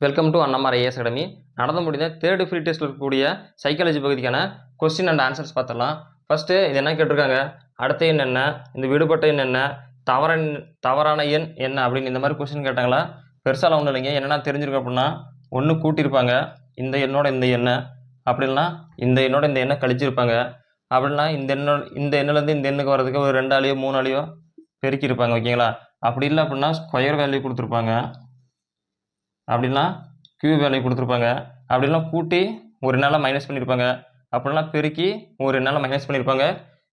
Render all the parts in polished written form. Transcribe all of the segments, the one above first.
Welcome to Annamalai IAS academy. நடந்து முடிந்த third free டெஸ்ட்டில் இருக்கக்கூடிய சைக்காலஜி பகுதிக்கான கொஸ்டின் அண்ட் ஆன்சர்ஸ் பார்த்துடலாம். ஃபஸ்ட்டு இது என்ன கேட்டிருக்காங்க, அடுத்த எண் என்ன, இந்த விடுபட்ட எண் என்ன, தவறான எண் என்ன அப்படின்னு இந்த மாதிரி கொஸ்டின் கேட்டாங்களா. பெருசாலாம் ஒன்றும் இல்லைங்க. என்னென்னா தெரிஞ்சிருக்கு அப்படின்னா, ஒன்று கூட்டியிருப்பாங்க இந்த எண்ணோட இந்த எண்ணை, அப்படின்னா இந்த எண்ணோட இந்த எண்ணை கழிச்சிருப்பாங்க, அப்படின்னா இந்த எண்ணிலேருந்து இந்த எண்ணுக்கு வரதுக்கு ஒரு 2 ஆலையோ 3 ஆலையோ பெருக்கியிருப்பாங்க. ஓகேங்களா. அப்படி இல்லை அப்படின்னா ஸ்கொயர் வேல்யூ கொடுத்துருப்பாங்க, அப்படின்னா கியூ வேல்யூ கொடுத்துருப்பாங்க, அப்படின்னா கூட்டி ஒரு நாளாக மைனஸ் பண்ணியிருப்பாங்க, அப்படின்னா பெருக்கி ஒரு நாளாக மைனஸ் பண்ணியிருப்பாங்க,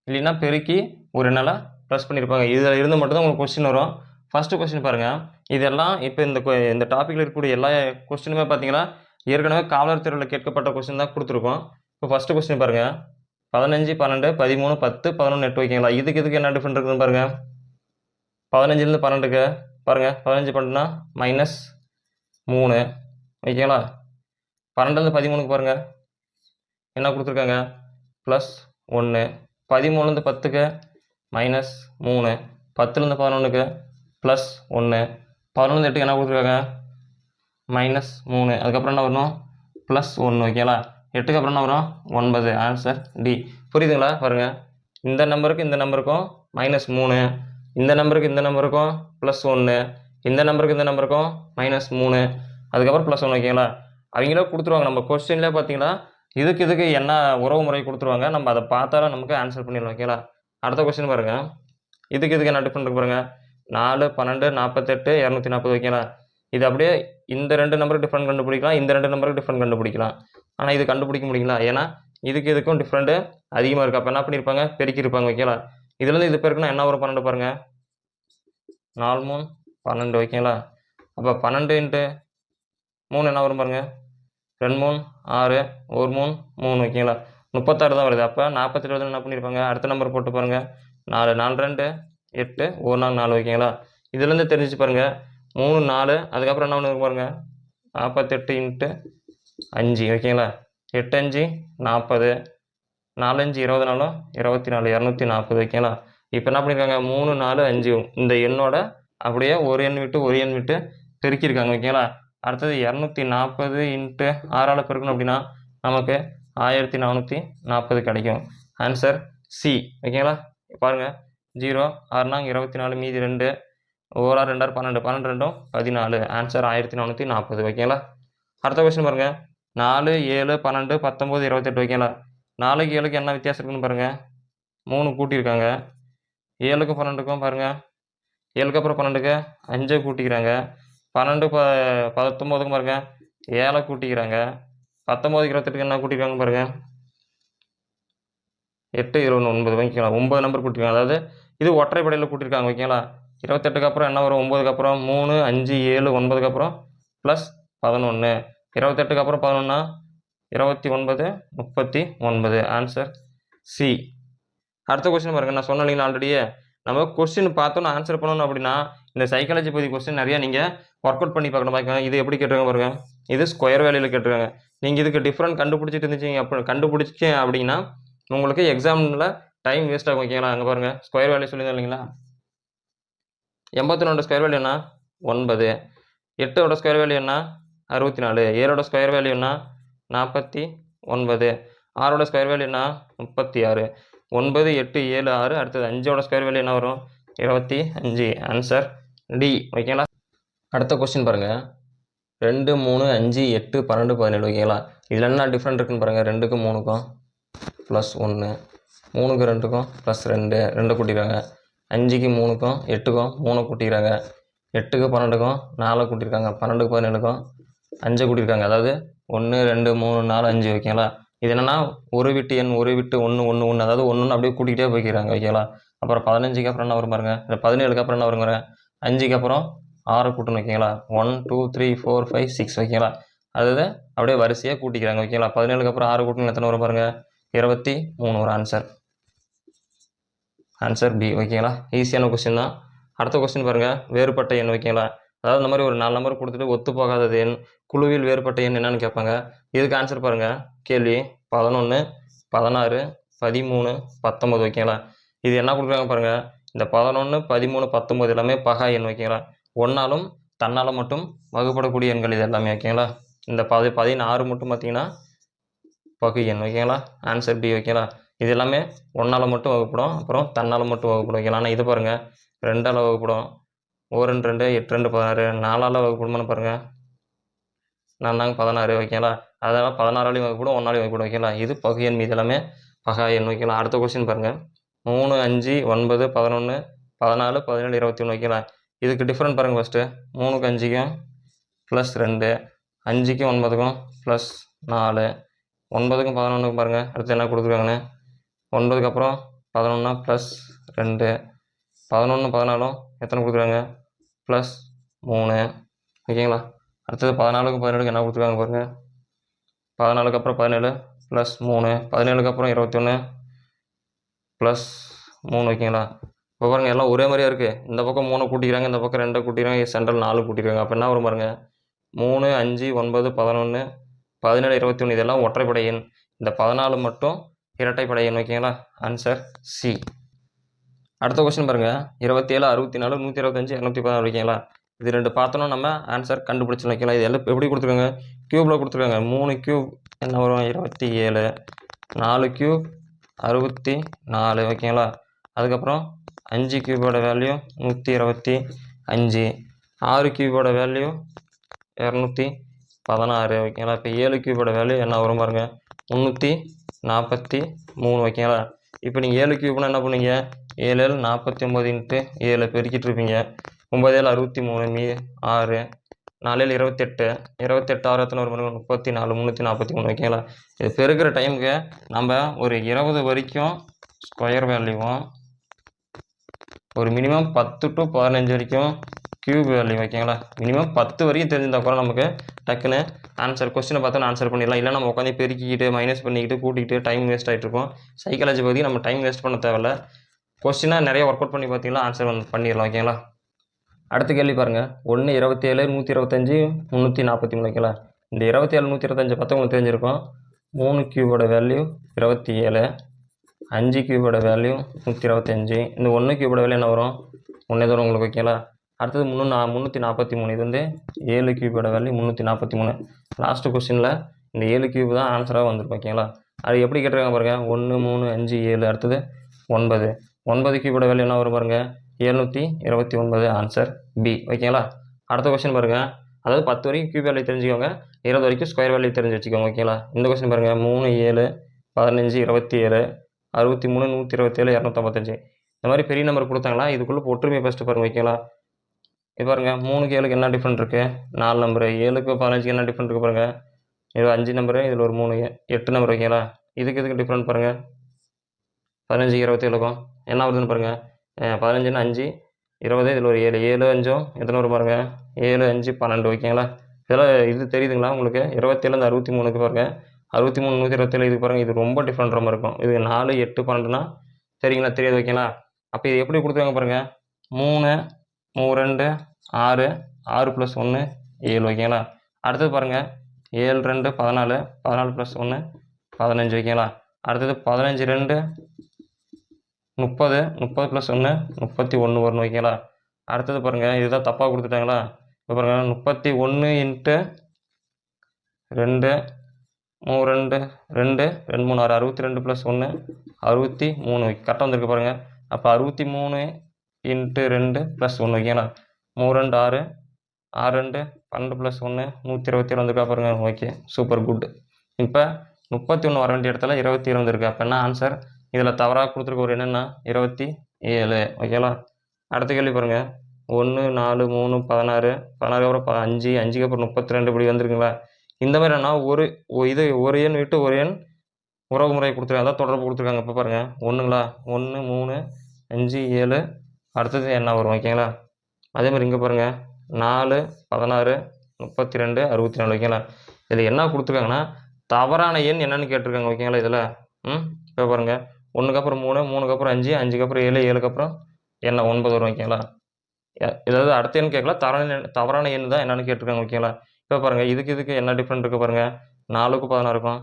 இல்லைன்னா பெருக்கி ஒரு நாளாக ப்ளஸ் பண்ணியிருப்பாங்க. இதில் இருந்து மட்டும்தான் உங்களுக்கு கொஸ்டின் வரும். ஃபஸ்ட்டு கொஸ்டின் பாருங்கள். இதெல்லாம் இப்போ இந்த டாப்பிக்கில் இருக்கக்கூடிய எல்லா கொஸ்டினுமே பார்த்தீங்கன்னா ஏற்கனவே காவலர் தேர்வில் கேட்கப்பட்ட கொஸ்டின் தான் கொடுத்துருக்கோம். இப்போ ஃபஸ்ட்டு கொஸ்டின் பாருங்கள். 15, 12, 13, 10, 11, 8. ஓகேங்களா. இதுக்கு என்ன டிஃப்ரெண்ட் இருக்குதுன்னு பாருங்கள். 15லேருந்து 12க்கு பாருங்கள். 15 12னா -3. ஓகேங்களா. 12லேருந்து 13க்கு பாருங்கள் என்ன கொடுத்துருக்காங்க, +1. 13லேருந்து 10க்கு -3. 10லேருந்து 11க்கு +1. 11லேருந்து 8க்கு என்ன கொடுத்துருக்காங்க, -3. அதுக்கப்புறம் என்ன வரணும், +1. ஓகேங்களா. 8க்கு அப்புறம் என்ன வரும், 9. Answer D. புரியுதுங்களா. பாருங்கள், இந்த நம்பருக்கு இந்த நம்பருக்கும் -3, இந்த நம்பருக்கு இந்த நம்பருக்கும் +1, இந்த நம்பருக்கு இந்த நம்பருக்கும் -3, அதுக்கப்புறம் +1. ஓகேங்களா. அவங்களே கொடுத்துருவாங்க. நம்ம கொஸ்டின்லேயே பார்த்தீங்கன்னா இதுக்கு என்ன உறவு முறை கொடுத்துருவாங்க. நம்ம அதை பார்த்தாலும் நமக்கு ஆன்சர் பண்ணிடலாம். ஓகேங்களா. அடுத்த கொஸ்டின் பாருங்கள். இதுக்கு என்ன டிஃப்ரெண்ட் இருக்கு பாருங்கள். 4, 12, 48, 240. ஓகேங்களா. இது அப்படியே இந்த 2 நம்பருக்கு டிஃப்ரெண்ட் கண்டுபிடிக்கலாம், இந்த 2 நம்பருக்கு டிஃப்ரெண்ட் கண்டுபிடிக்கலாம். ஆனால் இது கண்டுபிடிக்க முடியுங்களா, ஏன்னா இதுக்கும் டிஃப்ரெண்ட்டு அதிகமாக இருக்குது. அப்போ என்ன பண்ணியிருப்பாங்க, பெருக்கியிருப்பாங்க. ஓகேங்களா. இதுலேருந்து இது பெருக்குன்னா என்ன வரும், 12 பாருங்கள். 4 3 12. ஓகேங்களா. அப்போ 12 × 3 என்ன வரும் பாருங்கள், 2 3 6, 1 3 3. ஓகேங்களா. 36 தான் வருது. அப்போ 48 என்ன பண்ணியிருப்பாங்க, அடுத்த நம்பர் போட்டு பாருங்கள். 4 4 2 8, 1 4 4. ஓகேங்களா. இதுலேருந்து தெரிஞ்சிச்சு பாருங்கள். 3 4, அதுக்கப்புறம் என்ன ஒன்று பாருங்கள், 48 × 5. ஓகேங்களா. 8 5 40, 4 5 24, 24, 240. ஓகேங்களா. இப்போ என்ன பண்ணியிருக்காங்க, 3 4 5 இந்த எண்ணோட அப்படியே ஒரு எண் விட்டு பெருக்கியிருக்காங்க. ஓகேங்களா. அடுத்தது 240 × 6ஆல் பெருக்கணும் அப்படின்னா நமக்கு 1440 கிடைக்கும். Answer C. ஓகேங்களா. பாருங்கள், 0 6 24, மீதி 2, 1 6 2 12, 12 2 14. ஆன்சர் 1440. ஓகேங்களா. அடுத்த கொஸ்டின் பாருங்கள். 4 7 12 19 28. ஓகேங்களா. 4க்கு 7க்கு என்ன வித்தியாசம் இருக்குன்னு பாருங்கள். 3 கூட்டியிருக்காங்க. 7க்கும் 12க்கும் பாருங்கள். 7க்கு அப்புறம் 12க்கு 5 கூட்டிக்கிறாங்க. 12 19க்கும் பாருங்கள் 7 கூட்டிக்கிறாங்க. 19 28க்கு என்ன கூட்டிக்கிறாங்க பாருங்கள், 8 21 9. ஓகேங்களா. 9 நம்பர் கூட்டிருக்காங்க. அதாவது இது ஒற்றைப்படையில் கூட்டியிருக்காங்க. ஓகேங்களா. 28க்கு அப்புறம் என்ன வரும், 9க்கு அப்புறம் 3 5 7, 9க்கு அப்புறம் +11. 28க்கு அப்புறம் 11னா 29 39. Answer C. அடுத்த கொஸ்டின் பாருங்கள். நான் சொன்னேன் இல்லைங்களா ஆல்ரெடியே, நம்ம கொஸ்டின் பார்த்தோன்னு ஆன்சர் பண்ணணும் அப்படின்னா இந்த சைக்காலஜி பற்றி கொஸ்டின் நிறையா நீங்கள் ஒர்க் அவுட் பண்ணி பார்க்கணும். பாருங்க, இது எப்படி கேட்டிருக்காங்க பாருங்கள். இது ஸ்கொயர் வேல்யூவில் கேட்டிருக்காங்க. நீங்கள் இதுக்கு டிஃப்ரெண்ட் கண்டுபிடிச்சிட்டு இருந்துச்சிங்க அப்படின்னா உங்களுக்கு எக்ஸாமில் டைம் வேஸ்ட் ஆகும். ஓகேங்களா. அங்கே பாருங்கள், ஸ்கொயர் வேல்யூ சொல்லியிருந்தேன் இல்லைங்களா. 82 ஸ்கொயர் வேல்யூ என்ன, 9. 8ஓட ஸ்கொயர் வேல்யூ என்ன, 64. 7ஓட ஸ்கொயர் வேல்யூ என்ன, 49. 6ஓட ஸ்கொயர் வேல்யூ என்ன, 36. 9 8 7 6. அடுத்தது 5ஓட ஸ்கொயர் வேல்யூ என்ன வரும், 25. Answer D. ஓகேங்களா. அடுத்த கொஸ்டின் பாருங்கள். 2 3 5 8 12 17. ஓகேங்களா. இதில் என்ன டிஃப்ரெண்ட் இருக்குன்னு பாருங்கள். 2க்கும் 3க்கும் +1, 3க்கு 2க்கும் +2, 2 கூட்டிக்கிறாங்க. 5க்கு 3க்கும் 8க்கும் 3 கூட்டிக்கிறாங்க. 8க்கு 12க்கும் 4 கூட்டியிருக்காங்க. 12க்கு 17க்கும் 5 கூட்டியிருக்காங்க. அதாவது 1 2 3 4 5. ஓகேங்களா. இது என்னென்னா ஒரு விட்டு எண், ஒரு விட்டு 1 1 1, அதாவது 1 அப்படியே கூட்டிகிட்டே போய்க்கிறாங்க. ஓகேங்களா. அப்புறம் 15க்கு அப்புறம் என்ன வரும் பாருங்க, 17க்கு அப்புறம் என்ன வருங்க, 5க்கு அப்புறம் 6 கூட்டணும். ஓகேங்களா. 1 2 3 4 5 6. ஓகேங்களா. அதாவது அப்படியே வரிசையாக கூட்டிக்கிறாங்க. ஓகேங்களா. 17க்கு அப்புறம் 6 கூட்டணும் எத்தனை வரும் பாருங்கள், 23 ஒரு ஆன்சர் பி. ஓகேங்களா. ஈஸியான கொஸ்டின் தான். அடுத்த கொஸ்டின் பாருங்கள். வேறுபட்ட எண். ஓகேங்களா. அதாவது இந்த மாதிரி ஒரு 4 நம்பர் கொடுத்துட்டு ஒத்து போகாதது எண், குழுவில் வேறுபட்ட எண் என்னன்னு கேட்பாங்க. இதுக்கு ஆன்சர் பாருங்கள். கேள்வி 11 16 13 19. ஓகேங்களா. இது என்ன கொடுக்குறாங்க பாருங்கள். இந்த 11 13 19 எல்லாமே பகா எண். ஓகேங்களா. ஒன்றாலும் தன்னால் மட்டும் வகுப்படக்கூடிய எண்கள் இது எல்லாமே ஓகேங்களா. இந்த 16 மட்டும் பார்த்தீங்கன்னா பகு எண் ஓகேங்களா. ஆன்சர் பி ஓகேங்களா. இது எல்லாமே 1ஆல் மட்டும் வகுப்படும், அப்புறம் தன்னால் மட்டும் வகுப்படும் ஓகேங்களா. ஆனால் இது பாருங்கள் 2ஆல் வகுப்படும், 1 2 2 8 2 16 4ஆல் வகுப்படுமான்னு பாருங்கள் 4 16 ஓகேங்களா. அதனால் 16ஆலையும் வகுப்படும் 1ஆலையும் வகுப்படும் ஓகேங்களா. இது பகு எண், மீது எல்லாமே பகா எண் ஓகேங்களா. அடுத்த கொஸ்டின் பாருங்கள் 3 5 9 11 14 17 21 ஓகேங்களா. இதுக்கு டிஃப்ரெண்ட் பாருங்கள். ஃபஸ்ட்டு 3க்கு 5க்கும் +2, 5க்கும் 9க்கும் +4, 9க்கும் 11க்கும் பாருங்கள் அடுத்து என்ன கொடுத்துருக்காங்கன்னு. 9க்கு அப்புறம் 11னா +2, 11 14 எத்தனை கொடுக்குறாங்க +3 ஓகேங்களா. அடுத்தது 14க்கும் 17க்கும் என்ன கொடுத்துருக்காங்க பாருங்கள். 14க்கு அப்புறம் 17 +3, 17க்கு அப்புறம் 21 +3 ஓகேங்களா. இப்போ பாருங்கள் எல்லாம் ஒரே மாதிரியாக இருக்குது. இந்த பக்கம் 3 கூட்டிக்கிறாங்க, இந்த பக்கம் 2 கூட்டிக்கிறாங்க, சென்ட்ரல் 4 கூட்டிக்கிறாங்க. அப்போ என்ன வரும் பாருங்கள் 3 5 9 11 17 21 இதெல்லாம் ஒற்றைப்படை எண். இந்த 14 மட்டும் இரட்டைப்படை எண் ஓகேங்களா. Answer C. அடுத்த கொஸ்டின் பாருங்கள் 27 64 125 216 ஓகேங்களா. இது ரெண்டு பார்த்தோன்னா நம்ம ஆன்சர் கண்டுபிடிச்சோம் ஓகேங்களா. இது எல்லாம் எப்படி கொடுத்துருக்காங்க, க்யூப்பில் கொடுத்துருக்காங்க. 3 க்யூப் என்ன வரும் 27, 4 க்யூப் 64 ஓகேங்களா. அதுக்கப்புறம் 5 க்யூபோட வேல்யூ 125, 6 க்யூபோட வேல்யூ 216 ஓகேங்களா. இப்போ 7 க்யூபோட வேல்யூ என்ன வரும் பாருங்கள் 343 ஓகேங்களா. இப்போ நீங்கள் 7 க்யூப்னா என்ன பண்ணுவீங்க, 7 7 49 × 7 பெருக்கிட்டு இருப்பீங்க. 9 7 63 6, 4 7 28, 28 6 எத்தனை வரும் 34 343 ஓகேங்களா. இது பெருக்கிற டைமுக்கு நம்ம ஒரு 20 வரைக்கும் ஸ்கொயர் வேல்யூவும் ஒரு மினிமம் 10 to 15 வரைக்கும் க்யூப் வேல்யூ ஓகேங்களா. மினிமம் 10 வரைக்கும் தெரிஞ்சிருந்தால் கூட நமக்கு டக்குன்னு ஆன்சர் கொஸ்டினை பார்த்தோன்னு ஆன்சர் பண்ணிடலாம். இல்லை நம்ம உட்காந்து பெருக்கிக்கிட்டு மைனஸ் பண்ணிக்கிட்டு கூட்டிக்கிட்டு டைம் வேஸ்ட் ஆகிட்டு இருக்கோம். சைக்காலஜி பற்றி நம்ம டைம் வேஸ்ட் பண்ண தேவையில்ல. கொஸ்டினாக நிறைய ஒர்க் அவுட் பண்ணி பார்த்தீங்கன்னா ஆன்சர் பண்ணிடலாம் ஓகேங்களா. அடுத்த கேள்வி பாருங்கள் 1 27 125 343 ஓகேங்களா. இந்த 27 125 பார்த்தா உங்களுக்கு தெரிஞ்சிருக்கும். 3 க்யூபோட வேல்யூ 27, 5 க்யூபோட வேல்யூ 125, இந்த 1 க்யூபோட வேல்யூ என்ன வரும் 1 வரும் உங்களுக்கு ஓகேங்களா. அடுத்தது 343, இது வந்து 7 க்யூபோட வேல்யூ 343. லாஸ்ட்டு கொஸ்டினில் இந்த 7 க்யூப் தான் ஆன்சராக வந்திருக்கும் ஓகேங்களா. அது எப்படி கேட்டிருக்காங்க பாருங்கள் 1 3 5 7, அடுத்தது 9, 9 க்யூபோட வேல்யூ என்ன வரும் பாருங்கள் 729. ஆன்சர் பி ஓகேங்களா. அடுத்த கொஸ்டின் பாருங்கள், அதாவது 10 வரைக்கும் க்யூப் வேல்யூ தெரிஞ்சுக்கோங்க, 20 வரைக்கும் ஸ்கொயர் வேல்யூ தெரிஞ்சு வச்சுக்கோங்க ஓகேங்களா. இந்த கொஸ்டின் பாருங்கள் 3 7 15 27 63 127 255. இந்த மாதிரி பெரிய நம்பர் கொடுத்தாங்களா, இதுக்குள்ளே ஒற்றுமை ஃபஸ்ட்டு பாருங்கள் ஓகேங்களா. இது பாருங்கள் 3க்கு 7க்கு என்ன டிஃப்ரெண்ட் இருக்குது 4 நம்பரு, 7க்கு 15க்கு என்ன டிஃப்ரெண்ட் இருக்குது பாருங்கள், இது 5 நம்பரு, இதில் ஒரு 3 8 நம்பர் ஓகேங்களா. இதுக்கு டிஃப்ரெண்ட் பாருங்கள் 15 27க்கும் என்ன வருதுன்னு பாருங்கள் 15ன்னு 5 20, இதில் ஒரு 7 7 5 எத்தனை வரும் பாருங்கள் 7 5 12 ஓகேங்களா. இதெல்லாம் இது தெரியுதுங்களா உங்களுக்கு. 27 63க்கு பாருங்கள் 63 127 இதுக்கு பாருங்கள், இது ரொம்ப டிஃப்ரெண்ட் மாதிரி இருக்கும். இது 4 8 12னா சரிங்களா, தெரியாது ஓகேங்களா. அப்போ இது எப்படி கொடுத்துருக்காங்க பாருங்கள் 3 2 6 6 + 1 7 ஓகேங்களா. அடுத்தது பாருங்கள் 7 2 14 14 + 1 15 ஓகேங்களா. அடுத்தது 15 2 30 30 + 1 31 வரணும் ஓகேங்களா. அடுத்தது பாருங்கள் இதுதான் தப்பாக கொடுத்துட்டாங்களா. இப்போ பாருங்கள் 31 × 2 3 2 2 2 3 6 62 + 1 63 கரெக்டாக வந்திருக்கு பாருங்கள். அப்போ 63 × 2 + 1 ஓகேங்களா. 3 2 6 6 2 12 + 1 127 வந்திருக்கா பாருங்கள். Okay super good. இப்போ 31 வர வேண்டிய இடத்துல 27 வந்திருக்கு. அப்போ என்ன ஆன்சர், இதில் தவறாக கொடுத்துருக்க ஒரு என்னென்னா 27 ஓகேங்களா. அடுத்த கேள்வி பாருங்கள் 1 4 3 16 16 அப்புறம் 5 5க்கு அப்புறம் 32 இப்படி வந்துருக்குங்களா. இந்த மாதிரி என்ன ஒரு எண் விட்டு ஒரு எண் உறவு முறை கொடுத்துருக்காங்க, அதான் தொடர்பு கொடுத்துருக்காங்க. இப்போ பாருங்கள் 1ங்களா 1 3 5 7, அடுத்தது என்ன வரும் ஓகேங்களா. அதே மாதிரி இங்கே பாருங்கள் 4 16 32 64 ஓகேங்களா. இதில் என்ன கொடுத்துருக்காங்கன்னா தவறான எண் என்னென்னு கேட்டிருக்காங்க ஓகேங்களா. இதில் இப்போ பாருங்கள் 1க்கு அப்புறம் 3 3க்கு அப்புறம் 5 5க்கு அப்புறம் 7 7க்கு அப்புறம் என்ன 9 வரும் ஓகேங்களா. ஏதாவது அடுத்த எண் கேட்கல, தவறான எண் தான் என்னென்னு கேட்டிருக்காங்க ஓகேங்களா. இப்போ பாருங்கள் இதுக்கு என்ன டிஃப்ரெண்ட் இருக்குது பாருங்கள் 4க்கும் 16க்கும்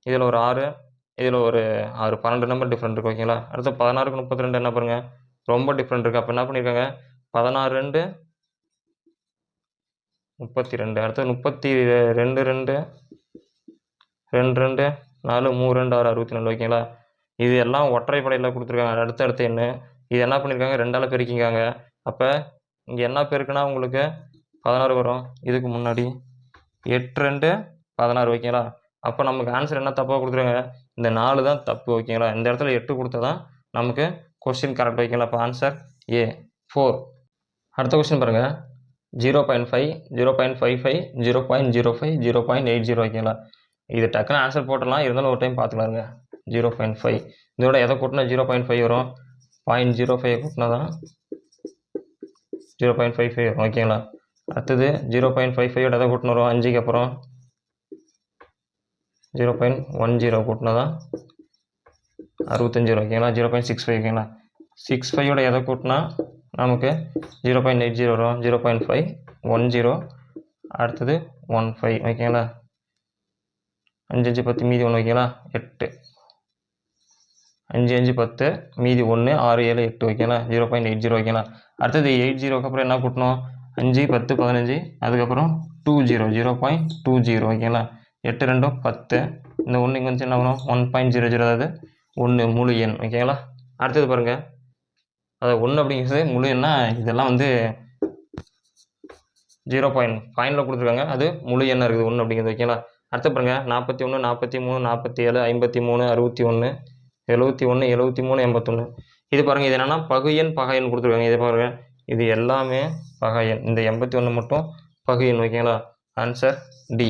இதில் ஒரு 6 இதில் ஒரு 6 12 நம்பர் டிஃப்ரெண்ட் இருக்குது ஓகேங்களா. அடுத்து 16க்கு 32 என்ன பாருங்கள் ரொம்ப டிஃப்ரெண்ட் இருக்குது. அப்போ என்ன பண்ணியிருக்காங்க 16 2 32. அடுத்தது 32 2 2 2 4 3 2 6 64 ஓகேங்களா. இது எல்லாம் ஒற்றைப்படையில் கொடுத்துருக்காங்க. அடுத்த எண்ணு இது என்ன பண்ணியிருக்காங்க, 2ஆல் பெருக்கிக்காங்க. அப்போ இங்கே என்ன பெருக்குன்னா உங்களுக்கு 16 வரும். இதுக்கு முன்னாடி 8 2 16 ஓகேங்களா. அப்போ நமக்கு ஆன்சர் என்ன தப்பாக கொடுத்துருக்காங்க, இந்த 4 தான் தப்பு ஓகேங்களா. இந்த இடத்துல 8 கொடுத்தா தான் நமக்கு கொஸ்டின் கரெக்ட் ஓகேங்களா. அப்போ ஆன்சர் ஏ 4. அடுத்த கொஸ்டின் பாருங்கள், 0.5 0.55 0.05 0.80 ஓகேங்களா. இது டக்குன்னு ஆன்சர் போட்டலாம், இருந்தாலும் ஒரு டைம் பார்த்துக்கலாங்க. 0.5 இதோட எதை கூட்டினா 0.5 வரும், 0.05 கூட்டினா தான் 0.55 வரும் ஓகேங்களா. அடுத்தது 0.55 எதை கூட்டினா வரும், 5க்கு அப்புறம் 0.10 கூட்டினா தான் 65 வரும் ஓகேங்களா. 0.65 ஓகேங்களா. 65 எதை கூட்டினா நமக்கு 0.80 வரும். 0.5 10 அடுத்தது 15 ஓகேங்களா. 5 5 10 மீதி 1 ஓகேங்களா. 8 5 5 10 மீதி 1 6 7 8 ஓகேங்களா. 0.80 ஓகேங்களா. அடுத்தது 80க்கு அப்புறம் என்ன கூட்டணும், 5 10 15 அதுக்கப்புறம் 20 0.20 ஓகேங்களா. 8 2 10 இந்த 1 இங்கே வந்து என்ன வரும் 1.00 அதாவது 1 முழு எண் ஓகேங்களா. அடுத்தது பாருங்கள், அதாவது 1 அப்படிங்கிறது முழு எண்ணா, இதெல்லாம் வந்து 0.5 கொடுத்துருக்காங்க, அது முழு எண்ணாக இருக்குது 1 அப்படிங்கிறது ஓகேங்களா. அடுத்து பாருங்கள் 41 43 47 53 61 71 73 81 இது பாருங்கள். இது என்னென்னா பகு எண் பகை எண் கொடுத்துருக்காங்க. இது பாருங்கள், இது எல்லாமே பகை எண், இந்த 81 மட்டும் பகு எண் ஓகேங்களா. Answer D.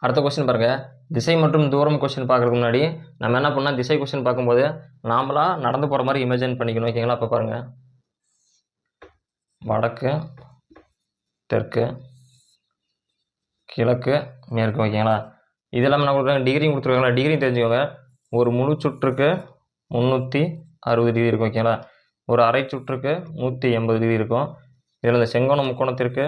அடுத்த கொஸ்டின் பாருங்கள், திசை மற்றும் தூரம் கொஸ்டின் பார்க்குறதுக்கு முன்னாடி நம்ம என்ன பண்ணால், திசை கொஸ்டின் பார்க்கும்போது நாமளாக நடந்து போகிற மாதிரி இமேஜின் பண்ணிக்கணும் ஓகேங்களா. அப்போ பாருங்கள், வடக்கு தெற்கு கிழக்கு மேற்கு ஓகேங்களா. இது எல்லாமே என்ன கொடுக்குறாங்க, டிகிரி கொடுத்துருக்காங்களா. டிகிரி தெரிஞ்சுக்கோங்க, ஒரு முழு சுற்றுக்கு 360 டிகிரி இருக்கும் ஓகேங்களா. ஒரு அரை சுற்றுக்கு 180 டிகிரி இருக்கும். இதில் இந்த செங்கோண முக்கோணத்திற்கு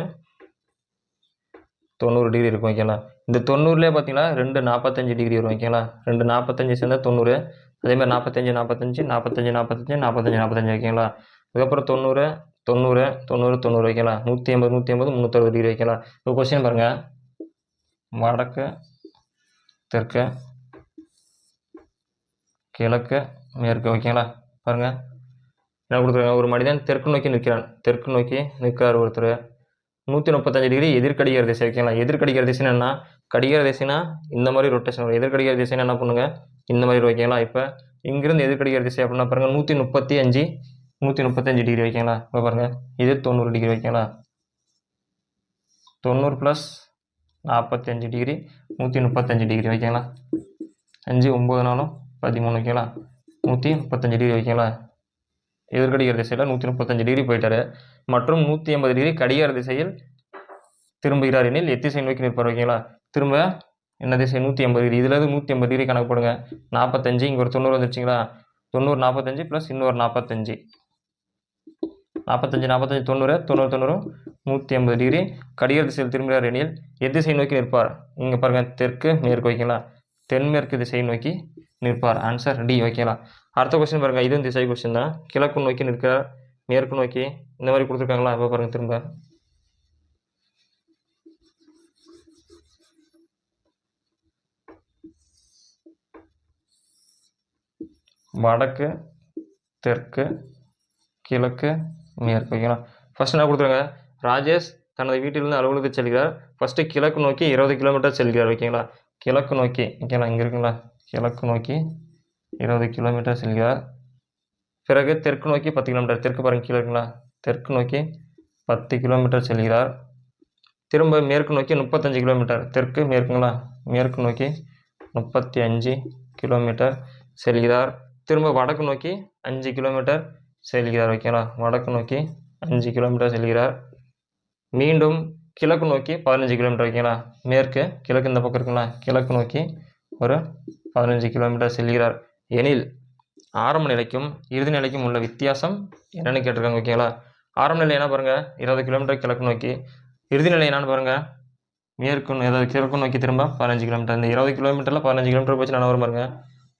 90 டிகிரி இருக்கும் ஓகேங்களா. இந்த 90லேயே பார்த்தீங்கன்னா 2 45 டிகிரி வரும் ஓகேங்களா. 2 45 சேர்ந்தா 90. அதேமாதிரி 45 45 45 45 45 45 ஓகேங்களா. அதுக்கப்புறம் 90 90 90 90 ஓகேங்களா. 180 180 360 டிகிரி ஓகேங்களா. இப்போ கொஸ்டின் பாருங்கள், வடக்கு தெற்கு கிழக்கு மேற்கு ஓகேங்களா. பாருங்கள் என்ன கொடுத்துருக்காங்க, ஒரு மனிதன் தெற்கு நோக்கி நிற்கிறான். தெற்கு நோக்கி நிற்கிறார் ஒருத்தர். 135 டிகிரி எதிர்கடிகார திசை ஓகேங்களா. எதிர்கடிகார திசைன்னா என்ன, கடிகார திசைனா இந்த மாதிரி ரொட்டேஷன் வரும். எதிர்கடிகார திசைனா என்ன பண்ணுங்க, இந்த மாதிரி ஓகேங்களா. இப்போ இங்கிருந்து எதிர்கடிகார திசை அப்படின்னா பாருங்கள் 135 டிகிரி ஓகேங்களா. இப்போ பாருங்கள், இது 90 டிகிரி ஓகேங்களா. 90 + 45 டிகிரி 135 டிகிரி ஓகேங்களா. 5 9 4 13 ஓகேங்களா. 135 டிகிரி ஓகேங்களா. எதிர்கடிகார திசையில் 135 டிகிரி போயிட்டாரு. மற்றும் 180 டிகிரி கடிகார திசையில் திரும்புகிறார் எனில் எத்திசை நோக்கி நிற்பார் ஓகேங்களா. திரும்ப என்ன திசை 180 டிகிரி. இதில் 180 டிகிரி கணக்கு போடுங்க. 45 இங்கே ஒரு 90 வந்துருச்சுங்களா. 90 45 + இன்னொரு 45 45 45 90 90 90 180 டிகிரி கடிகார திசையில் திரும்புகிறார் எனில் எத்திசை நோக்கி நிற்பார். இங்கே பாருங்கள், தெற்கு மேற்கு ஓகேங்களா. தென்மேற்கு திசையை நோக்கி நிற்பார். ஆன்சர் டி ஓகேங்களா. அடுத்த கொஸ்டின் பாருங்கள், இதுவும் திசை கொஸ்டின் தான். கிழக்கு நோக்கி நிற்கிறார், மேற்கு நோக்கி இந்த மாதிரி கொடுத்துருக்காங்களா. இப்போ பாருங்கள், திரும்ப வடக்கு தெற்கு கிழக்கு மேற்கு ஓகேங்களா. ஃபர்ஸ்ட் என்ன கொடுத்துருங்க, ராஜேஷ் தனது வீட்டிலிருந்து அலுவலகத்துக்கு செல்கிறார். ஃபஸ்ட்டு கிழக்கு நோக்கி 20 கிலோமீட்டர் செல்கிறார் ஓகேங்களா. கிழக்கு நோக்கி ஓகேங்களா, இங்கே இருக்குங்களா. கிழக்கு நோக்கி 20 கிலோமீட்டர் செல்கிறார். பிறகு தெற்கு நோக்கி 10 கிலோமீட்டர், தெற்கு பாருங்கள் கீழே இருக்குங்களா. தெற்கு நோக்கி 10 கிலோமீட்டர் செல்கிறார். திரும்ப மேற்கு நோக்கி 35 கிலோமீட்டர், தெற்கு மேற்குங்களா. மேற்கு நோக்கி 35 கிலோமீட்டர் செல்கிறார். திரும்ப வடக்கு நோக்கி 5 கிலோமீட்டர் செல்கிறார் ஓகேங்களா. வடக்கு நோக்கி 5 கிலோமீட்டர் செல்கிறார். மீண்டும் கிழக்கு நோக்கி 15 கிலோமீட்டர் ஓகேங்களா. மேற்கு கிழக்கு இந்த பக்கம் இருக்குங்களா. கிழக்கு நோக்கி ஒரு 15 கிலோமீட்டர் செல்கிறார் எனில் ஆரம்ப நிலைக்கும் இறுதி நிலைக்கும் உள்ள வித்தியாசம் என்னென்னு கேட்டிருக்காங்க ஓகேங்களா. ஆரம்ப நிலை என்ன பாருங்கள், 20 கிலோமீட்டர் கிழக்கு நோக்கி. இறுதி நிலை என்னென்னு பாருங்கள், மேற்கு ஏதாவது கிழக்கு நோக்கி திரும்ப 15 கிலோமீட்டர். இந்த 20 கிலோமீட்டரில் 15 கிலோமீட்டர் போச்சுன்னா என்ன வரும் பாருங்கள்,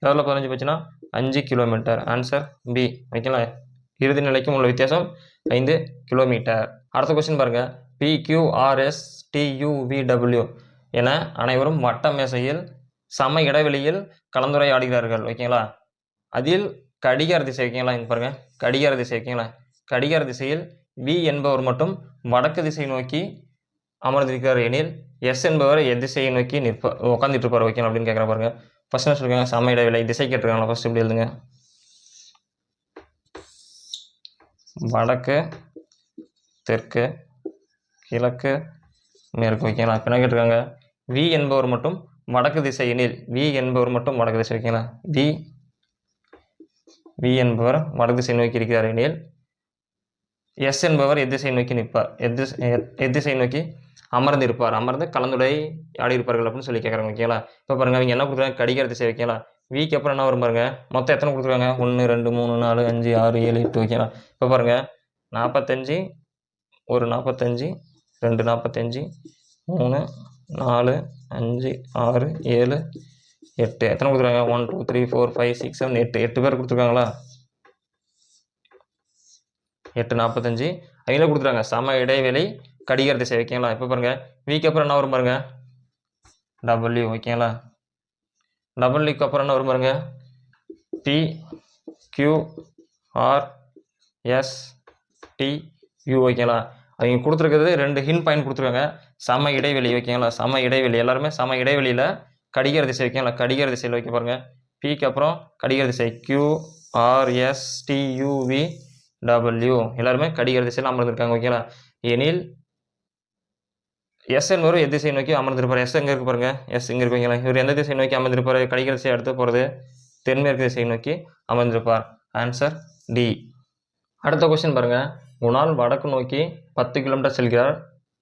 20ல் 15 போச்சுன்னா 5 கிலோமீட்டர். ஆன்சர் பி ஓகேங்களா. இறுதி நிலைக்கும் உள்ள வித்தியாசம் 5 கிலோமீட்டர். அடுத்த கொஸ்டின் பாருங்கள், PQRSTUVW என அனைவரும் வட்ட மேசையில் சம இடைவெளியில் கலந்துரையாடுகிறார்கள். ஓகேங்களா? அதில் கடிகார திசை ஓகேங்களா? இங்கே பாருங்கள், கடிகார திசை ஓகேங்களா? கடிகார திசையில் V என்பவர் மட்டும் வடக்கு திசை நோக்கி அமர்ந்திருக்கிறார் எனில் எஸ் என்பவர் எத்திசையை நோக்கி உட்காந்துட்டு இருப்பார் ஓகேங்களா அப்படின்னு கேட்குற பாருங்க. ஃபர்ஸ்ட் என்ன சொல்லிருக்காங்க, சம இடைவெளி திசை கேட்டிருக்காங்களா. ஃபர்ஸ்ட் இப்படி எழுதுங்க, வடக்கு தெற்கு கிழக்கு மேற்கு ஓகேங்களா. இப்போ என்ன கேட்டிருக்காங்க, V என்பவர் மட்டும் வடக்கு திசை எனில் V என்பவர் மட்டும் வடக்கு திசை ஓகேங்களா. V என்பவர் வடக்கு திசை நோக்கி இருக்கிறார் எனில் எஸ் என்பவர் எத்திசை நோக்கி நிற்பார், எத்திசை நோக்கி அமர்ந்திருப்பார், அமர்ந்து கலந்துரையாடி இருப்பார்கள் அப்படின்னு சொல்லி கேட்குறாங்க ஓகேங்களா. இப்போ பாருங்க, அவங்க என்ன கொடுத்துருக்காங்க, கடிகார திசை ஓகேங்களா. வீக்கு அப்புறம் என்ன வரும் பாருங்க, மொத்தம் எத்தனை கொடுத்துருக்காங்க, 1 2 3 4 5 6 7 8 ஓகேங்களா. இப்போ பாருங்க 45 1 45 2 45 3 4 5 6 7 8 எத்தனை கொடுத்துருக்காங்க, 1 2 3 4 5 6 7 8 பேர் கொடுத்துருக்காங்களா. 8 45 அவங்களே கொடுத்துருக்காங்க சம இடைவெளி கடிகார திசை ஓகேங்களா. இப்போ பாருங்க வீக்கு அப்புறம் என்ன வரும் பாருங்க, W ஓகேங்களா. டபுள்யூக்கு அப்புறம் என்ன வரும் பாருங்க, PQRSTU ஓகேங்களா. அவங்க கொடுத்துருக்கிறது 2 ஹிண்ட் பாயிண்ட் கொடுத்துருக்காங்க, சம இடைவெளி ஓகேங்களா. சம இடைவெளி எல்லாருமே சம இடைவெளியில் கடிகார திசை ஓகேங்களா. கடிகார திசையில் வைக்க பாருங்க, பிக்கு அப்புறம் கடிகார திசை QRSTUVW எல்லாருமே கடிகார திசையில் அமர்ந்திருக்காங்க ஓகேங்களா. எனில் எஸ் என்பவர் எத்திசை நோக்கி அமர்ந்திருப்பார். எஸ் எங்கே இருக்கு பாருங்க, எஸ் இங்கே இருக்கு ஓகேங்களா. இவர் எந்த திசை நோக்கி அமர்ந்திருப்பார், கடிகார திசை அடுத்து போகிறது தென்மேற்கு திசை நோக்கி அமர்ந்திருப்பார். Answer D. அடுத்த கொஸ்டின் பாருங்க, குணால் வடக்கு நோக்கி 10 கிலோமீட்டர் செல்கிறார்,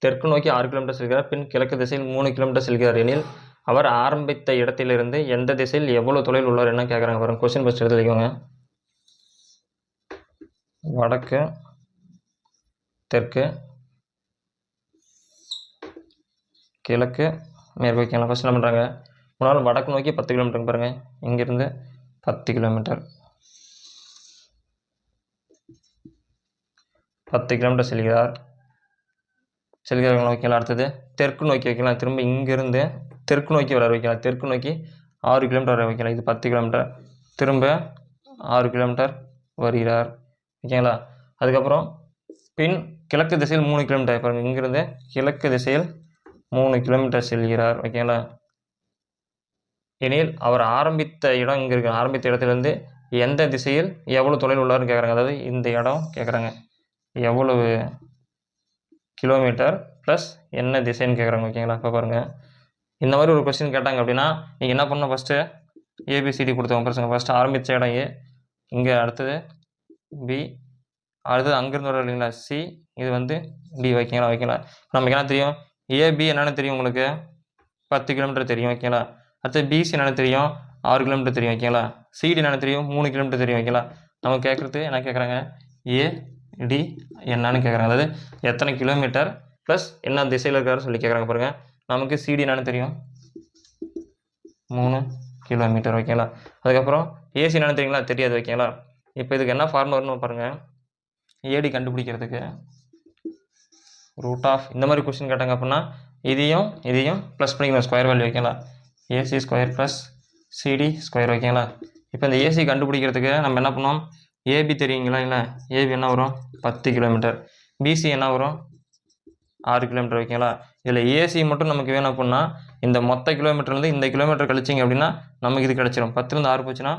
தெற்கு நோக்கி 6 கிலோமீட்டர் செல்கிறார், பின் கிழக்கு திசையில் 3 கிலோமீட்டர் செல்கிறார் எனில் அவர் ஆரம்பித்த இடத்திலிருந்து எந்த திசையில் எவ்வளவு தொலைவில் உள்ளார் என்ன கேட்குறாங்க பாருங்க. கொஸ்டின் ஃபர்ஸ்ட் எடுத்துக்கோங்க, வடக்கு தெற்கு கிழக்கு மேற்கு வைக்கலாம். ஃபர்ஸ்ட் என்ன பண்ணுறாங்க, முன்னால் வடக்கு நோக்கி 10 கிலோமீட்டர் பாருங்கள், இங்கேருந்து 10 கிலோமீட்டர் செல்கிறார் வைக்கலாம். அடுத்தது தெற்கு நோக்கி வைக்கலாம், திரும்ப இங்கேருந்து தெற்கு நோக்கி வர வைக்கலாம், தெற்கு நோக்கி 6 கிலோமீட்டர் வர வைக்கலாம். இது 10 கிலோமீட்டர், திரும்ப 6 கிலோமீட்டர் வருகிறார் ஓகேங்களா. அதுக்கப்புறம் பின் கிழக்கு திசையில் 3 கிலோமீட்டர் பாருங்கள், இங்கேருந்து கிழக்கு திசையில் 3 கிலோமீட்டர் செல்கிறார் ஓகேங்களா. எனில் அவர் ஆரம்பித்த இடம் இங்கே இருக்கு, ஆரம்பித்த இடத்துலேருந்து எந்த திசையில் எவ்வளோ தொலைவில் உள்ளார்னு கேட்குறாங்க. அதாவது இந்த இடம் கேட்குறாங்க, எவ்வளவு கிலோமீட்டர் ப்ளஸ் என்ன திசைன்னு கேட்குறாங்க ஓகேங்களா. இப்போ பாருங்கள், இந்த மாதிரி ஒரு கொஸ்டின் கேட்டாங்க அப்படின்னா நீங்கள் என்ன பண்ணணும், ஃபஸ்ட்டு ஏபிசிடி கொடுத்தவங்க பிரச்சனை. ஃபஸ்ட்டு ஆரம்பித்த இடம் ஏ, இங்கே அடுத்தது பி, அடுத்தது அங்கேருந்து வர இல்லைங்களா சி, இது வந்து டி ஓகேங்களா. நமக்கு என்ன தெரியும், ஏபி என்னென்னு தெரியும் உங்களுக்கு, 10 கிலோமீட்டர் தெரியும் ஓகேங்களா. அடுத்து பிசி என்னென்னு தெரியும், 6 கிலோமீட்டர் தெரியும் ஓகேங்களா. சிடி என்னென்னு தெரியும், 3 கிலோமீட்டர் தெரியும் ஓகேங்களா. நம்ம கேட்குறது என்ன கேட்குறாங்க, ஏடி என்னன்னு கேட்குறாங்க, அதாவது எத்தனை கிலோமீட்டர் ப்ளஸ் என்ன திசையில் இருக்காரு சொல்லி கேட்குறாங்க பாருங்கள். நமக்கு சிடி என்னென்னு தெரியும், 3 கிலோமீட்டர் ஓகேங்களா. அதுக்கப்புறம் ஏசி என்னென்னு தெரியுங்களா, தெரியாது ஓகேங்களா. இப்போ இதுக்கு என்ன ஃபார்முலா வரணும் பாருங்கள், ஏடி கண்டுபிடிக்கிறதுக்கு ரூட் ஆஃப் இந்த மாதிரி கொஸ்டின் கேட்டாங்க அப்படின்னா இதையும் ப்ளஸ் பண்ணிக்கணும், ஸ்கொயர் வேல்யூ ஓகேங்களா. AC square plus CD square ஓகேங்களா. இப்போ இந்த ஏசி கண்டுபிடிக்கிறதுக்கு நம்ம என்ன பண்ணோம், ஏபி தெரியுங்களா, இல்லை ஏபி என்ன வரும் 10 கிலோமீட்டர், பிசி என்ன வரும் 6 கிலோமீட்டர் ஓகேங்களா. இதில் ஏசி மட்டும் நமக்கு வேணும் அப்படின்னா இந்த மொத்த கிலோமீட்டர்லேருந்து இந்த கிலோமீட்டர் கழிச்சிங்க அப்படின்னா நமக்கு இது கிடச்சிரும். 10லேருந்து 6 போச்சுன்னா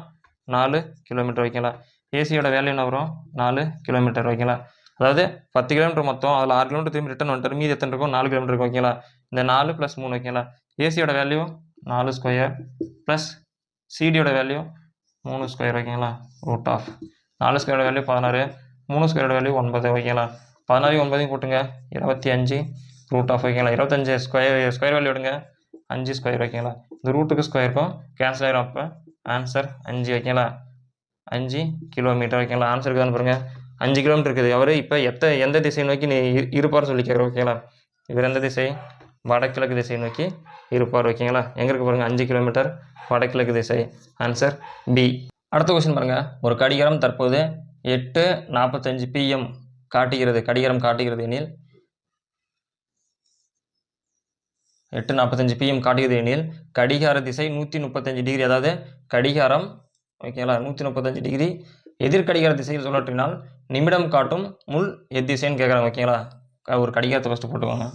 4 கிலோமீட்டர் ஓகேங்களா. ஏசியோட வேல்யூ என்ன வரும் 4 கிலோமீட்டர் ஓகேங்களா. அதாவது 10 கிலோமீட்டர் மொத்தம், அதில் 6 கிலோமீட்டர் திரும்பி ரிட்டன் வந்துட்டு மீதி எத்தனை இருக்கும், 4 கிலோமீட்டர் இருக்கும் ஓகேங்களா. இந்த 4 + 3 ஓகேங்களா. ஏசியோட வேல்யூ 4 ஸ்கொயர் ப்ளஸ் சிடியோட வேல்யூ 3 ஸ்கொயர் ஓகேங்களா. ரூட் ஆஃப் 4 ஸ்கொயரோட வேல்யூ 16, 3 ஸ்கொயரோட வேல்யூ 9 ஓகேங்களா. 16 9 கூட்டுங்க 25 ரூட் ஆஃப் ஓகேங்களா. 25 ஸ்கொயர் வேல்யூ எடுங்க 5 ஸ்கொயர் ஓகேங்களா. இந்த ரூட்டுக்கு ஸ்கொயருக்கும் கேன்சல் ஆகிடும், அப்போ ஆன்சர் 5 ஓகேங்களா. 5 கிலோமீட்டர் ஓகேங்களா. ஆன்சருக்கு தான் பாருங்க 5 கிலோமீட்டர் இருக்குது. அவர் இப்போ எந்த திசை நோக்கி இருப்பார் சொல்லி கேட்குறோம் ஓகேங்களா. இவர் எந்த திசை, வடகிழக்கு திசை நோக்கி இருப்பார் ஓகேங்களா. எங்கே இருக்கு பாருங்கள் 5 கிலோமீட்டர் வடகிழக்கு திசை. Answer B. அடுத்த கொஸ்டின் பாருங்கள், ஒரு கடிகாரம் தற்போது 8:45 PM கடிகாரம் காட்டுகிறது எனில் 8:45 PM காட்டுகிறது எனில் கடிகார திசை 135 டிகிரி, அதாவது கடிகாரம் ஓகேங்களா 135 டிகிரி எதிர்கடிகார திசையில் சுழற்றினால் நிமிடம் காட்டும் முள் எத்திசைன்னு கேட்குறாங்க ஓகேங்களா. ஒரு கடிகாரத்தை ஃபஸ்ட்டு போட்டுக்கோங்க.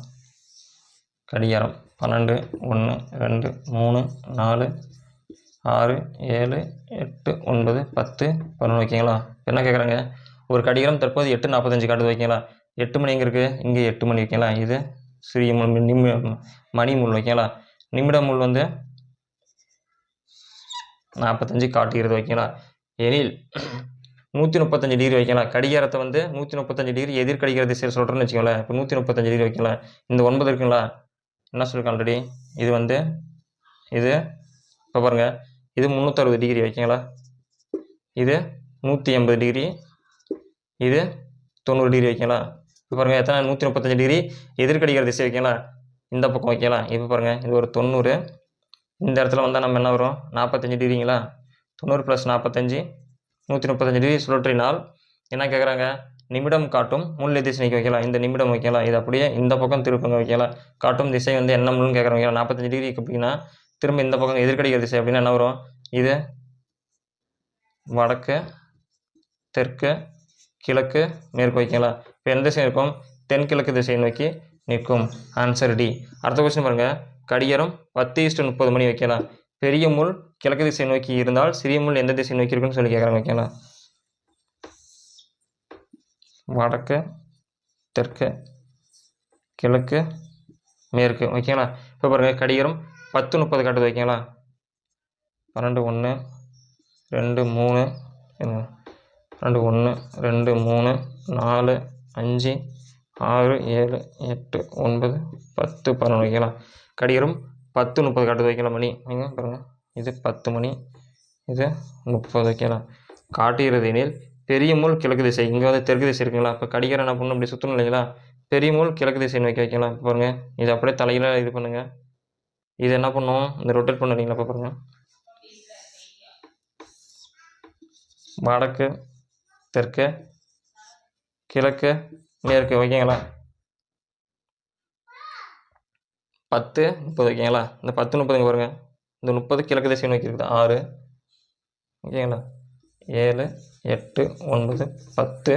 கடிகாரம் 12, 1, 2, 3, 4, 6, 7, 8, 9, 10, 11 ஓகேங்களா. என்ன கேட்குறாங்க, ஒரு கடிகாரம் தற்போது 8:45 காட்டுது ஓகேங்களா. 8 மணி எங்கே இருக்குது, இங்கே 8 மணி ஓகேங்களா. இது சிறிய மணி முள் ஓகேங்களா. நிமிட முள் வந்து 45 காட்டுகிறது ஓகேங்களா. எனில் 135 டிகிரி வைக்கலாம். கடிகாரத்தை வந்து 135 டிகிரி எதிர்கடிகார திசையில் சொல்கிறேன்னு வச்சுக்கோங்களேன். இப்போ 135 டிகிரி வைக்கலாம். இந்த 9 இருக்குங்களா, என்ன சொல்லியிருக்கேன் ஆல்ரெடி, இது வந்து இது இப்போ பாருங்கள், இது 360 டிகிரி வைக்கங்களா, இது 180 டிகிரி, இது 90 டிகிரி வைக்கலாம். இப்போ பாருங்கள் எத்தனை 135 டிகிரி எதிர்கடிகார திசை வைக்கங்களா, இந்த பக்கம் வைக்கலாம். இப்போ பாருங்கள் இது ஒரு 90, இந்த இடத்துல வந்தால் நம்ம என்ன வரும் 45 டிகிரிங்களா. 90 + 45 135 டிகிரி சுழற்றினால் என்ன கேட்குறாங்க, நிமிடம் காட்டும் முள் திசை நீக்கி வைக்கலாம். இந்த நிமிடம் வைக்கலாம். இது அப்படியே இந்த பக்கம் திருப்பங்க வைக்கலாம். காட்டும் திசை வந்து என்ன முள்னு கேட்குறாங்க வைக்கலாம். 45 டிகிரி அப்படின்னா திரும்ப இந்த பக்கம் எதிர்கடிகார திசை அப்படின்னா என்ன வரும், இது வடக்கு, தெற்கு, கிழக்கு, மேற்கு வைக்கலாம். இப்போ எந்த திசை இருக்கும், தென்கிழக்கு திசையை நோக்கி நிற்கும். Answer D. அடுத்த கொஸ்டின் பாருங்கள், கடிகாரம் 10:30 மணி வைக்கலாம். பெரிய முள் கிழக்கு திசை நோக்கி இருந்தால் சிறிய முள் எந்த திசை நோக்கி இருக்குன்னு சொல்லி கேட்குறாங்க வைக்கலாம். வடக்கு, தெற்கு, கிழக்கு, மேற்கு ஓகேங்களா. இப்போ பாருங்கள் கடிகாரம் 10:30 காட்டுது ஓகேங்களா. 12, 1, 2, 3, 2, 1, 2, 3, 4, 5, 6, 7, 8, 9, 10, 11 வைக்கலாம். கடிகாரம் 10:30 காட்டுது வைக்கலாம் மணி. நீங்கள் பாருங்கள் இது 10 மணி, இது 30 வைக்கலாம். காட்டுகிறது எனில் பெரிய முள் கிழக்கு திசை, இங்கே வந்து தெற்கு திசை இருக்குங்களா. இப்போ கடிகாரம் என்ன பண்ணணும், அப்படி சுற்றணும் இல்லைங்களா. பெரிய முள் கிழக்கு திசை நோக்கி வைக்கலாம். பாருங்கள் இது அப்படியே தலையில் இது பண்ணுங்கள். இது என்ன பண்ணும், இந்த ரொட்டேட் பண்ண இல்லைங்களா. இப்போ பாருங்கள் வடக்கு, தெற்கு, கிழக்கு, மேற்கு ஓகேங்களா. 10, 30 ஓகேங்களா. இந்த 10, 30 பாருங்கள், இந்த 30 கிழக்கு திசை நோக்கி இருக்குது. 6 ஓகேங்களா, 7, 8, 9, 10,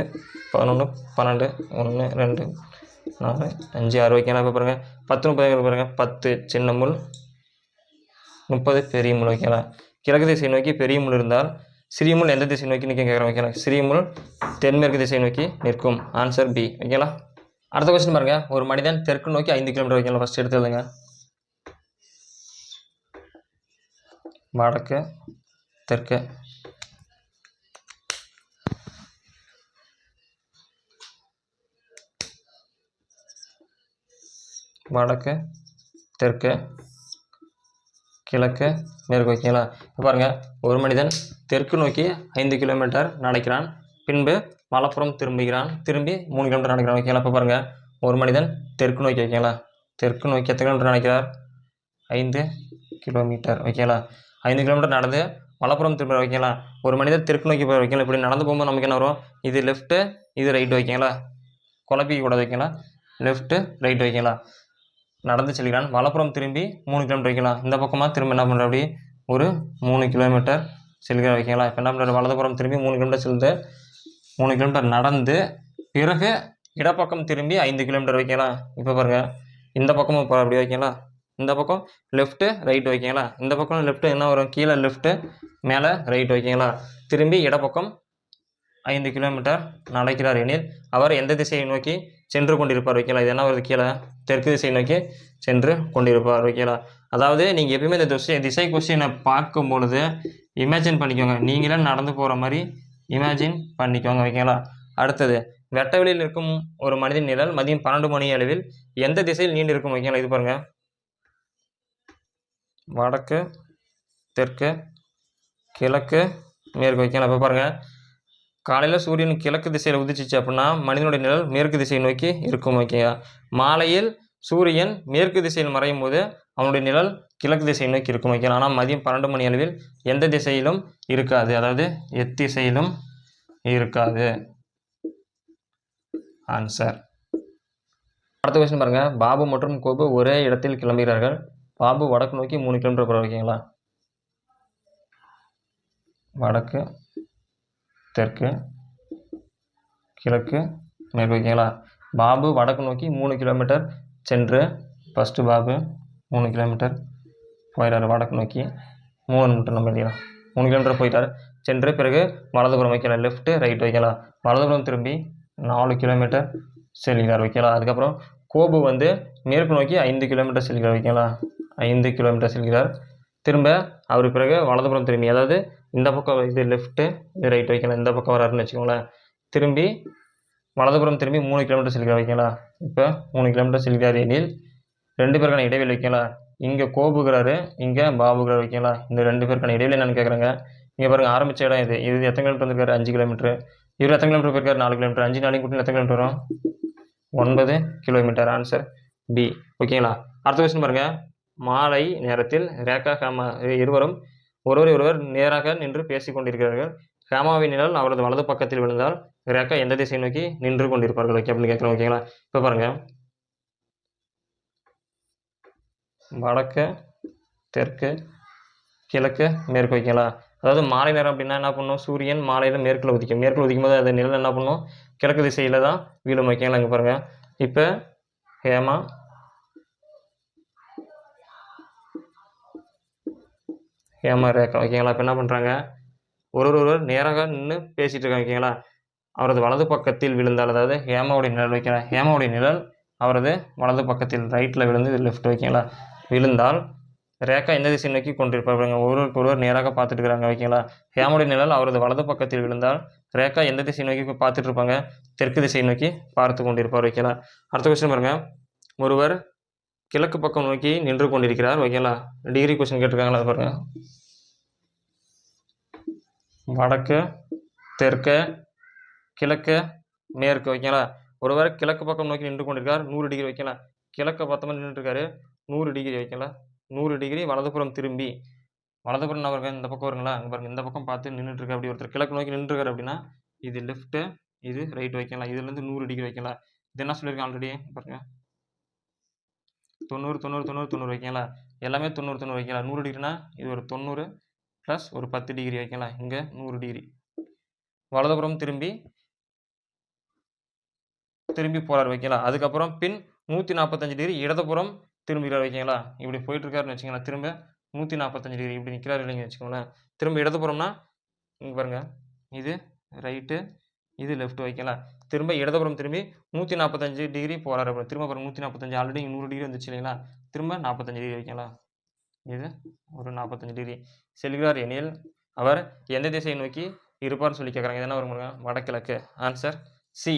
11, 12, 1, 2, 4, 5, 6 ஓகேங்களா. இப்போ பாருங்கள் 10, 30 பாருங்கள், 10 சின்ன முள், 30 பெரிய முள் ஓகேங்களா. கிழக்கு திசை நோக்கி பெரிய முள் இருந்தால் சிறிய முள் எந்த திசை நோக்கி நிற்கும் கேட்குறேன் ஓகேங்களா. சிறிய முள் தென்மேற்கு திசை நோக்கி நிற்கும். ஆன்சர் பி ஓகேங்களா. அடுத்த கொஸ்டின் பாருங்கள், ஒரு மனிதன் தெற்கு நோக்கி 5 கிலோமீட்டர் வைக்கலாம். ஃபஸ்ட் எடுத்து எழுதுங்க. வடக்கு, தெற்கு, வடக்கு, தெற்கு, கிழக்கு, மேற்கு ஓகேங்களா. இப்போ பாருங்கள், ஒரு மனிதன் தெற்கு நோக்கி 5 கிலோமீட்டர் நடக்கிறான், பின்பு வலப்புறம் திரும்புகிறான், திரும்பி 3 கிலோமீட்டர் நடக்கிறான் ஓகேங்களா. இப்போ பாருங்கள், ஒரு மனிதன் தெற்கு நோக்கி ஓகேங்களா, தெற்கு நோக்கி எத்தனை கிலோமீட்டர் நடக்கிறார், 5 கிலோமீட்டர் ஓகேங்களா. 5 கிலோமீட்டர் நடந்து வலப்புறம் திரும்ப ஓகேங்களா. ஒரு மனிதர் தெற்கு நோக்கி போய் வைக்கலாம். இப்படி நடந்து போகும்போது நமக்கு என்ன வரும், இது லெஃப்ட்டு, இது ரைட்டு ஓகேங்களா. குழப்பிக்க கூடாது ஓகேங்களா. லெஃப்ட்டு, ரைட்டு ஓகேங்களா. நடந்து செல்கிறான், வலப்புறம் திரும்பி 3 கிலோமீட்டர் வைக்கலாம். இந்த பக்கமாக திரும்ப என்ன பண்ணுற, அப்படி ஒரு 3 கிலோமீட்டர் செல்கிற வைக்கலாம். இப்போ என்ன பண்ணுறாரு, வலதுபுறம் திரும்பி 3 கிலோமீட்டர் செல்லுது, 3 கிலோமீட்டர் நடந்து பிறகு இடப்பக்கம் திரும்பி 5 கிலோமீட்டர் வைக்கலாம். இப்போ பாருங்கள், இந்த பக்கமும் இப்போ அப்படி வைக்கலாம். இந்த பக்கம் லெஃப்ட்டு, ரைட்டு வைக்கங்களா. இந்த பக்கம் லெஃப்ட்டு என்ன வரும், கீழே லெஃப்ட்டு, மேலே ரைட்டு வைக்கங்களா. திரும்பி இடப்பக்கம் 5 கிலோமீட்டர் நடக்கிறார் எனில் அவர் எந்த திசையை நோக்கி சென்று கொண்டிருப்பார் வைக்கலாம். இது என்ன வருது, கீழே தெற்கு திசை நோக்கி சென்று கொண்டிருப்பார் வைக்கலாம். அதாவது நீங்கள் எப்பயுமே இந்த திசை கொஸ்டினை பார்க்கும் பொழுது இமேஜின் பண்ணிக்கோங்க, நீங்களே நடந்து போகிற மாதிரி இமேஜின் பண்ணிக்கோங்க வைக்கலாம். அடுத்தது, வெட்ட வெளியில் இருக்கும் ஒரு மனிதன் நிழல் மதியம் 12 மணி அளவில் எந்த திசையில் நீண்டு இருக்கும் வைக்கலாம். இது பாருங்கள், வடக்கு, தெற்கு, கிழக்கு, மேற்கு வைக்கலாம். இப்போ பாருங்கள், காலையில் சூரியன் கிழக்கு திசையில் உதிச்சிச்சு அப்படின்னா மனிதனுடைய நிழல் மேற்கு திசையை நோக்கி இருக்கும் ஓகேயா. மாலையில் சூரியன் மேற்கு திசையில் மறையும் போது அவனுடைய நிழல் கிழக்கு திசையை நோக்கி இருக்கும் ஓகே. ஆனால் மதியம் 12 மணி அளவில் எந்த திசையிலும் இருக்காது, அதாவது எத்திசையிலும் இருக்காது. ஆன்சர் அடுத்த கொஸ்டின் பாருங்க. பாபு மற்றும் கோபு ஒரே இடத்தில் கிளம்புகிறார்கள். பாபு வடக்கு நோக்கி 3 கிலோமீட்டர் போகிறார். ஓகேங்களா? வடக்கு, தெற்கு, கிழக்கு, மேற்கு. ஓகேங்களா? பாபு வடக்கு நோக்கி 3 கிலோமீட்டர் சென்று ஃபஸ்ட்டு பாபு 3 கிலோமீட்டர் போயிடாரு வடக்கு நோக்கி. 3 மட்டும் நம்ம எழுதிக்கலாம். 3 கிலோமீட்டர் போயிட்டார். சென்று பிறகு வலதுபுறம் வைக்கலாம். லெஃப்ட்டு ரைட் வைக்கலாம். வலதுபுறம் திரும்பி 4 கிலோமீட்டர் செல்கிறார். வைக்கலாம். அதுக்கப்புறம் கோபு வந்து மேற்கு நோக்கி 5 கிலோமீட்டர் செல்கிறார். வைக்கலாம். 5 கிலோமீட்டர் செல்கிறார். திரும்ப அவர் பிறகு வலதுபுறம் திரும்பி, அதாவது இந்த பக்கம் இது லெஃப்ட்டு இது ரைட் வைக்கலாம். இந்த பக்கம் வராருன்னு வச்சுக்கோங்களேன். திரும்பி வலதுபுறம் திரும்பி 3 கிலோமீட்டர் செல்கிறார். வைக்கலாம். இப்போ 3 கிலோமீட்டர் செல்கிறார் எனில் 2 பேருக்கான இடைவெளி வைக்கலாம். இங்கே கோபுகிறாரு, இங்கே பாபுகிறார். வைக்கலாம். இந்த 2 பேருக்கான இடைவெளி என்னன்னு கேட்குறாங்க. இங்கே பாருங்கள், ஆரம்பித்த இடம் இது. இது எத்தனை கிலோமீட்டர் வந்திருக்காரு? 5 கிலோமீட்டர். இவர் எத்தனை கிலோமீட்டர் போயிருக்காரு? 4 கிலோமீட்டர். 5 4 கூட்டி எத்தனை கிலோமீட்டர் வரும்? 9 கிலோமீட்டர். Answer B. ஓகேங்களா? அடுத்த கொஸ்டின் பாருங்கள். மாலை நேரத்தில் ரேகா ஹேமா இருவரும் ஒருவர் நேராக நின்று பேசிக் கொண்டிருக்கிறார்கள். ஹேமாவின் நிழல் அவரது வலது பக்கத்தில் விழுந்தால் ரேகா எந்த திசை நோக்கி நின்று கொண்டிருப்பார்கள்? ஓகே அப்படின்னு கேட்குறோம். ஓகேங்களா? இப்போ பாருங்கள், வடக்கு, தெற்கு, கிழக்கு, மேற்கு. வைக்கலாம். அதாவது மாலை நேரம் அப்படின்னா என்ன பண்ணும்? சூரியன் மாலையில் மேற்கில் உதிக்கும். மேற்கில் உதிக்கும் போது அது நிழல் என்ன பண்ணும்? கிழக்கு திசையில் தான் வீழும். வைக்கலாம். இங்கே பாருங்கள், இப்போ ஹேமா ரேகா. ஓகேங்களா? இப்போ என்ன பண்ணுறாங்க? ஒருவர் நேராக நின்று பேசிகிட்டு இருக்காங்க. ஓகேங்களா? அவரது வலது பக்கத்தில் விழுந்தால், அதாவது ஹேமாவுடைய நிழல். வைக்கலாம். ஹேமாவுடைய நிழல் அவரது வலது பக்கத்தில் ரைட்டில் விழுந்து, இது லெஃப்ட். வைக்கலாம். விழுந்தால் ரேகா எந்த திசை நோக்கி கொண்டிருப்பாங்க? ஒருவர் நேராக பார்த்துட்டு இருக்கிறாங்க. ஓகேங்களா? ஹேமாவுடைய நிழல் அவரது வலது பக்கத்தில் விழுந்தால் ரேகா எந்த திசை நோக்கி பார்த்துட்டு இருப்பாங்க? தெற்கு திசை நோக்கி பார்த்து கொண்டிருப்பார். வைக்கலாம். அடுத்த கொஸ்டின் பாருங்க. ஒருவர் கிழக்கு பக்கம் நோக்கி நின்று கொண்டிருக்கிறார். ஓகேங்களா? டிகிரி கொஸ்டின் கேட்டிருக்காங்களா? பாருங்க. வடக்கு, தெற்கு, கிழக்கு, மேற்கு. ஓகேங்களா? ஒருவர் கிழக்கு பக்கம் நோக்கி நின்று கொண்டிருக்கார். 100 டிகிரி. வைக்கலாம். கிழக்கு பக்கமாக நின்றுருக்காரு. 100 டிகிரி. வைக்கலாம். 100 டிகிரி வலதுபுறம் திரும்பி, வலதுபுறம் நான் பாருங்க, இந்த பக்கம் வருங்களா? அங்கே பாருங்க, இந்த பக்கம் பார்த்து நின்றுட்டு இருக்க. அப்படி ஒருத்தர் கிழக்கு நோக்கி நின்றுருக்காரு அப்படின்னா இது லெஃப்ட்டு, இது ரைட். வைக்கலாம். இதுலேருந்து 100 டிகிரி. வைக்கலாம். இது என்ன சொல்லியிருக்கேன் ஆல்ரெடி? பாருங்க, 90 90 90 90. வைக்கலாம். எல்லாமே 90 90. வைக்கலாம். 100 டிகிரினா இது ஒரு 90 ப்ளஸ் ஒரு 10 டிகிரி. வைக்கலாம். இங்கே 100 டிகிரி. வலதுபுறம் திரும்பி போகிறார். வைக்கலாம். அதுக்கப்புறம் பின் 145 டிகிரி இடதுபுறம் திரும்புகிறார். வைக்கீங்களா? இப்படி போயிட்டு இருக்காருன்னு வச்சுக்கோங்களேன். திரும்ப 145 டிகிரி இப்படி நிற்கிறாரு இல்லைங்க வச்சுக்கோங்களேன். திரும்ப இடதுபுறம்னா இங்கே பாருங்கள், இது ரைட்டு, இது லெஃப்ட். வைக்கலாம். திரும்ப இடதுபுறம் திரும்பி 145 டிகிரி போகிறாரு. அப்புறம் திரும்ப பாருங்கள், 145 ஆல்ரெடி 100 டிகிரி வந்துச்சு இல்லைங்களா? திரும்ப 45 டிகிரி. வைக்கலாம். இது ஒரு 45 டிகிரி செல்கிறார் எனில் அவர் எந்த திசையை நோக்கி இருப்பார்னு சொல்லி கேட்குறாங்க. இது என்ன வருங்க? வடகிழக்கு. Answer C.